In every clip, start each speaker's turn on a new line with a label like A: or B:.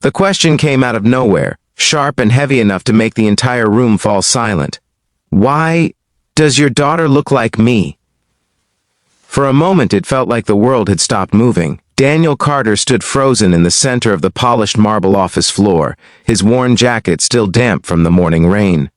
A: The question came out of nowhere, sharp and heavy enough to make the entire room fall silent. Why does your daughter look like me? For a moment it felt like the world had stopped moving. Daniel Carter stood frozen in the center of the polished marble office floor, his worn jacket still damp from the morning rain.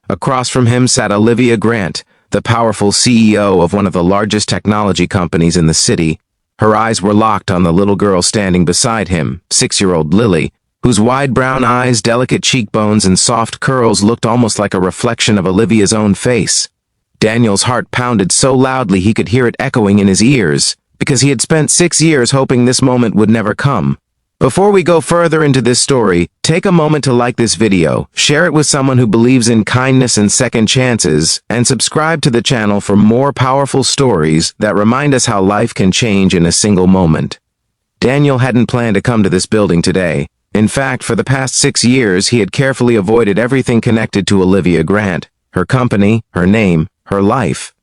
A: Across from him sat Olivia Grant, the powerful CEO of one of the largest technology companies in the city. Her eyes were locked on the little girl standing beside him, 6-year-old Lily, whose wide brown eyes, delicate cheekbones, and soft curls looked almost like a reflection of Olivia's own face. Daniel's heart pounded so loudly he could hear it echoing in his ears, because he had spent 6 years hoping this moment would never come. Before we go further into this story, take a moment to like this video, share it with someone who believes in kindness and second chances, and subscribe to the channel for more powerful stories that remind us how life can change in a single moment. Daniel hadn't planned to come to this building today. In fact, for the past 6 years, he had carefully avoided everything connected to Olivia Grant, her company, her name, her life.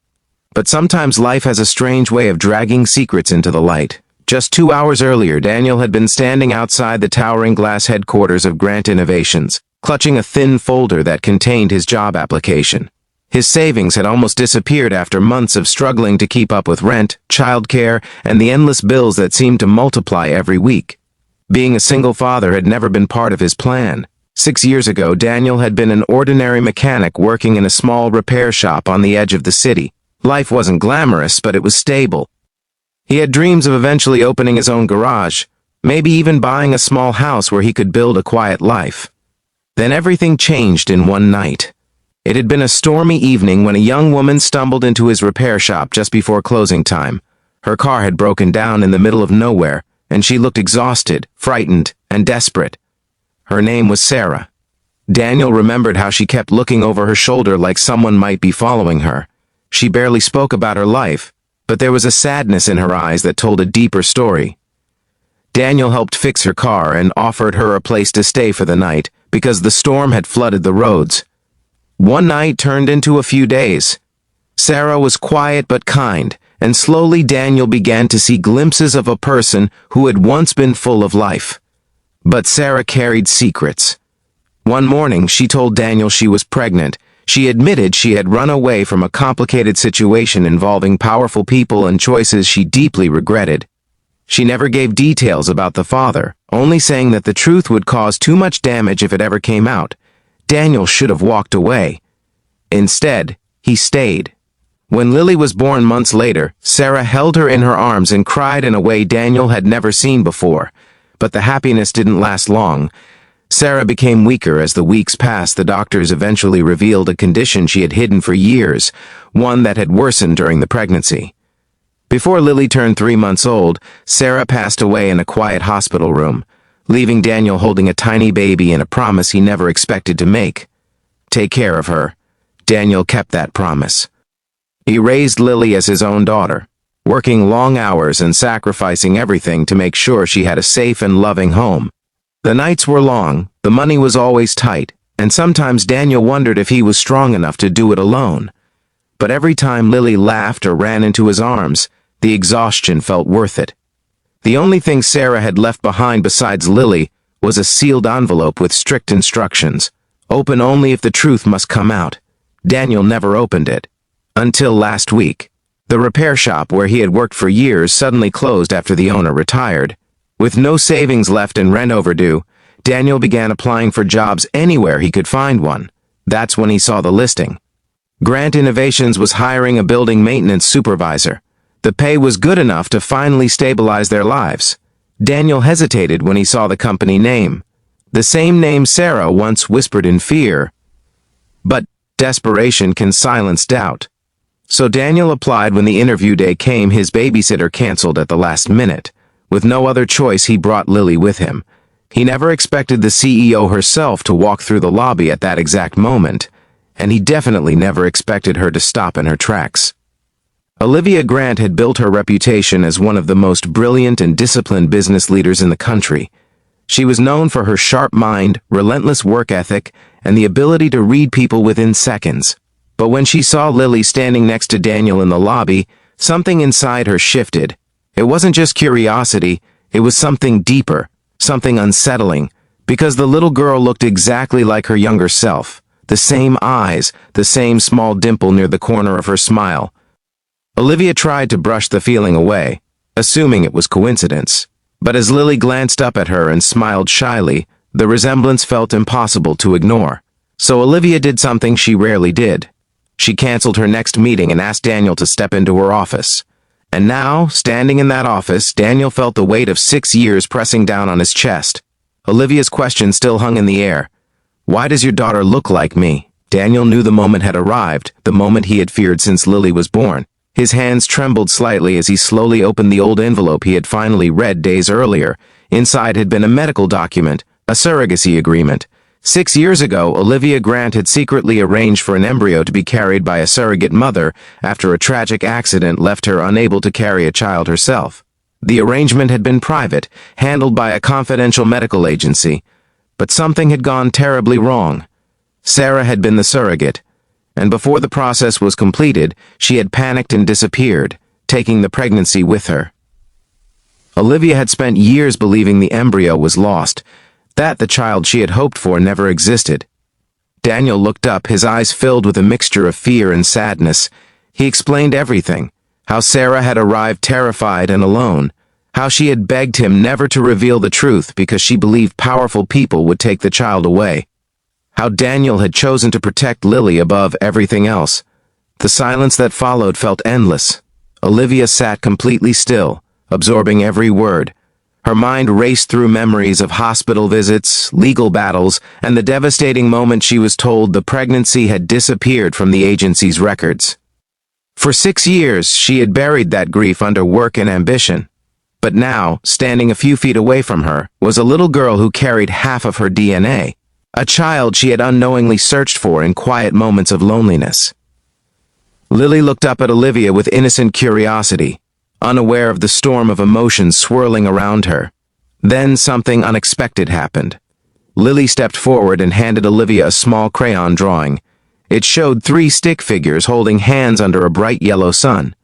A: But sometimes life has a strange way of dragging secrets into the light. Just 2 hours earlier, Daniel had been standing outside the towering glass headquarters of Grant Innovations, clutching a thin folder that contained his job application. His savings had almost disappeared after months of struggling to keep up with rent, childcare, and the endless bills that seemed to multiply every week. Being a single father had never been part of his plan. 6 years ago, Daniel had been an ordinary mechanic working in a small repair shop on the edge of the city. Life wasn't glamorous, but it was stable. He had dreams of eventually opening his own garage, maybe even buying a small house where he could build a quiet life. Then everything changed in one night. It had been a stormy evening when a young woman stumbled into his repair shop just before closing time. Her car had broken down in the middle of nowhere, and she looked exhausted, frightened, and desperate. Her name was Sarah. Daniel remembered how she kept looking over her shoulder like someone might be following her. She barely spoke about her life, but there was a sadness in her eyes that told a deeper story. Daniel helped fix her car and offered her a place to stay for the night because the storm had flooded the roads. One night turned into a few days. Sarah was quiet but kind, and slowly Daniel began to see glimpses of a person who had once been full of life. But Sarah carried secrets. One morning, she told Daniel she was pregnant. She admitted she had run away from a complicated situation involving powerful people and choices she deeply regretted. She never gave details about the father, only saying that the truth would cause too much damage if it ever came out. Daniel should have walked away. Instead, he stayed. When Lily was born months later, Sarah held her in her arms and cried in a way Daniel had never seen before. But the happiness didn't last long. Sarah became weaker as the weeks passed. The doctors eventually revealed a condition she had hidden for years, one that had worsened during the pregnancy. Before Lily turned 3 months old, Sarah passed away in a quiet hospital room, leaving Daniel holding a tiny baby and a promise he never expected to make. Take care of her. Daniel kept that promise. He raised Lily as his own daughter, working long hours and sacrificing everything to make sure she had a safe and loving home. The nights were long, the money was always tight, and sometimes Daniel wondered if he was strong enough to do it alone. But every time Lily laughed or ran into his arms, the exhaustion felt worth it. The only thing Sarah had left behind besides Lily was a sealed envelope with strict instructions. Open only if the truth must come out. Daniel never opened it. Until last week. The repair shop where he had worked for years suddenly closed after the owner retired. With no savings left and rent overdue, Daniel began applying for jobs anywhere he could find one. That's when he saw the listing. Grant Innovations was hiring a building maintenance supervisor. The pay was good enough to finally stabilize their lives. Daniel hesitated when he saw the company name. The same name Sarah once whispered in fear. But desperation can silence doubt. So Daniel applied. When the interview day came, his babysitter canceled at the last minute. With no other choice, he brought Lily with him. He never expected the CEO herself to walk through the lobby at that exact moment, and he definitely never expected her to stop in her tracks. Olivia Grant had built her reputation as one of the most brilliant and disciplined business leaders in the country. She was known for her sharp mind, relentless work ethic, and the ability to read people within seconds. But when she saw Lily standing next to Daniel in the lobby, something inside her shifted. It wasn't just curiosity, it was something deeper, something unsettling, Because the little girl looked exactly like her younger self. The same eyes, the same small dimple near the corner of her smile. Olivia tried to brush the feeling away, assuming it was coincidence. But as Lily glanced up at her and smiled shyly, the resemblance felt impossible to ignore. So Olivia did something she rarely did. She canceled her next meeting and asked Daniel to step into her office. And now, standing in that office, Daniel felt the weight of 6 years pressing down on his chest. Olivia's question still hung in the air. Why does your daughter look like me? Daniel knew the moment had arrived, the moment he had feared since Lily was born. His hands trembled slightly as he slowly opened the old envelope he had finally read days earlier. Inside had been a medical document, a surrogacy agreement. 6 years ago, Olivia Grant had secretly arranged for an embryo to be carried by a surrogate mother after a tragic accident left her unable to carry a child herself. The arrangement had been private, handled by a confidential medical agency. But something had gone terribly wrong. Sarah had been the surrogate, and before the process was completed, she had panicked and disappeared, taking the pregnancy with her. Olivia had spent years believing the embryo was lost, that the child she had hoped for never existed. Daniel looked up, his eyes filled with a mixture of fear and sadness. He explained everything, how Sarah had arrived terrified and alone, how she had begged him never to reveal the truth because she believed powerful people would take the child away. How Daniel had chosen to protect Lily above everything else. The silence that followed felt endless. Olivia sat completely still, absorbing every word. Her mind raced through memories of hospital visits, legal battles, and the devastating moment she was told the pregnancy had disappeared from the agency's records. For 6 years, she had buried that grief under work and ambition. But now, standing a few feet away from her, was a little girl who carried half of her DNA. A child she had unknowingly searched for in quiet moments of loneliness. Lily looked up at Olivia with innocent curiosity, unaware of the storm of emotions swirling around her. Then something unexpected happened. Lily stepped forward and handed Olivia a small crayon drawing. It showed 3 stick figures holding hands under a bright yellow sun.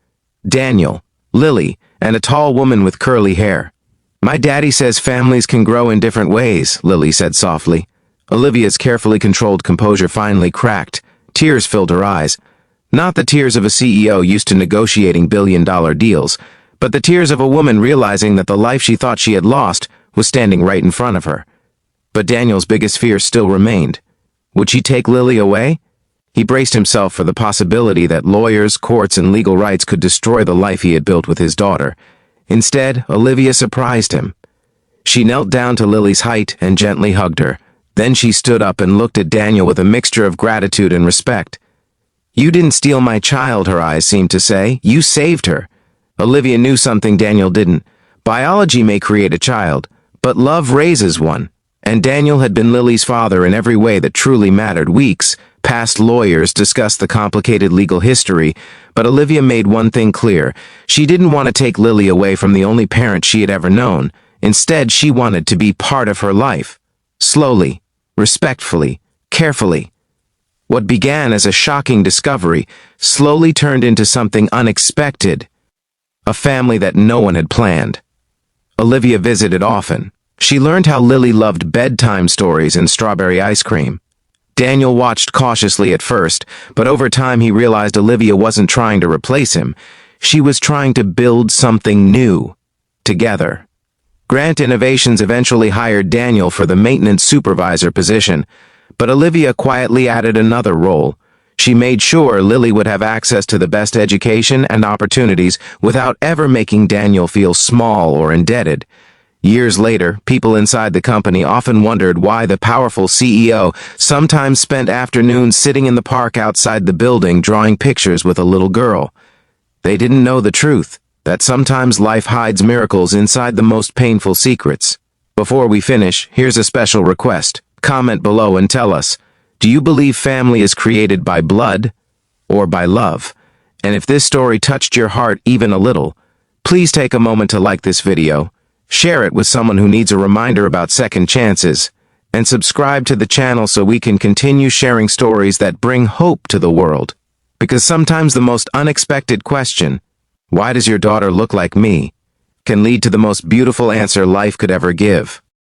A: Daniel, Lily, and a tall woman with curly hair. My daddy says families can grow in different ways, Lily said softly. Olivia's carefully controlled composure finally cracked. Tears filled her eyes. Not the tears of a CEO used to negotiating billion-dollar deals, but the tears of a woman realizing that the life she thought she had lost was standing right in front of her. But Daniel's biggest fear still remained. Would she take Lily away? He braced himself for the possibility that lawyers, courts, and legal rights could destroy the life he had built with his daughter. Instead, Olivia surprised him. She knelt down to Lily's height and gently hugged her. Then she stood up and looked at Daniel with a mixture of gratitude and respect. You didn't steal my child, her eyes seemed to say. You saved her. Olivia knew something Daniel didn't. Biology may create a child, but love raises one. And Daniel had been Lily's father in every way that truly mattered. Weeks, past lawyers discussed the complicated legal history, but Olivia made one thing clear. She didn't want to take Lily away from the only parent she had ever known. Instead, she wanted to be part of her life. Slowly, respectfully, carefully. What began as a shocking discovery slowly turned into something unexpected. A family that no one had planned. Olivia visited often. She learned how Lily loved bedtime stories and strawberry ice cream. Daniel watched cautiously at first, but over time he realized Olivia wasn't trying to replace him. She was trying to build something new. Together. Grant Innovations eventually hired Daniel for the maintenance supervisor position, but Olivia quietly added another role. She made sure Lily would have access to the best education and opportunities without ever making Daniel feel small or indebted. Years later, people inside the company often wondered why the powerful CEO sometimes spent afternoons sitting in the park outside the building drawing pictures with a little girl. They didn't know the truth, that sometimes life hides miracles inside the most painful secrets. Before we finish, here's a special request. Comment below and tell us, do you believe family is created by blood or by love? And if this story touched your heart even a little, please take a moment to like this video, share it with someone who needs a reminder about second chances, and subscribe to the channel so we can continue sharing stories that bring hope to the world. Because sometimes the most unexpected question, why does your daughter look like me, can lead to the most beautiful answer life could ever give.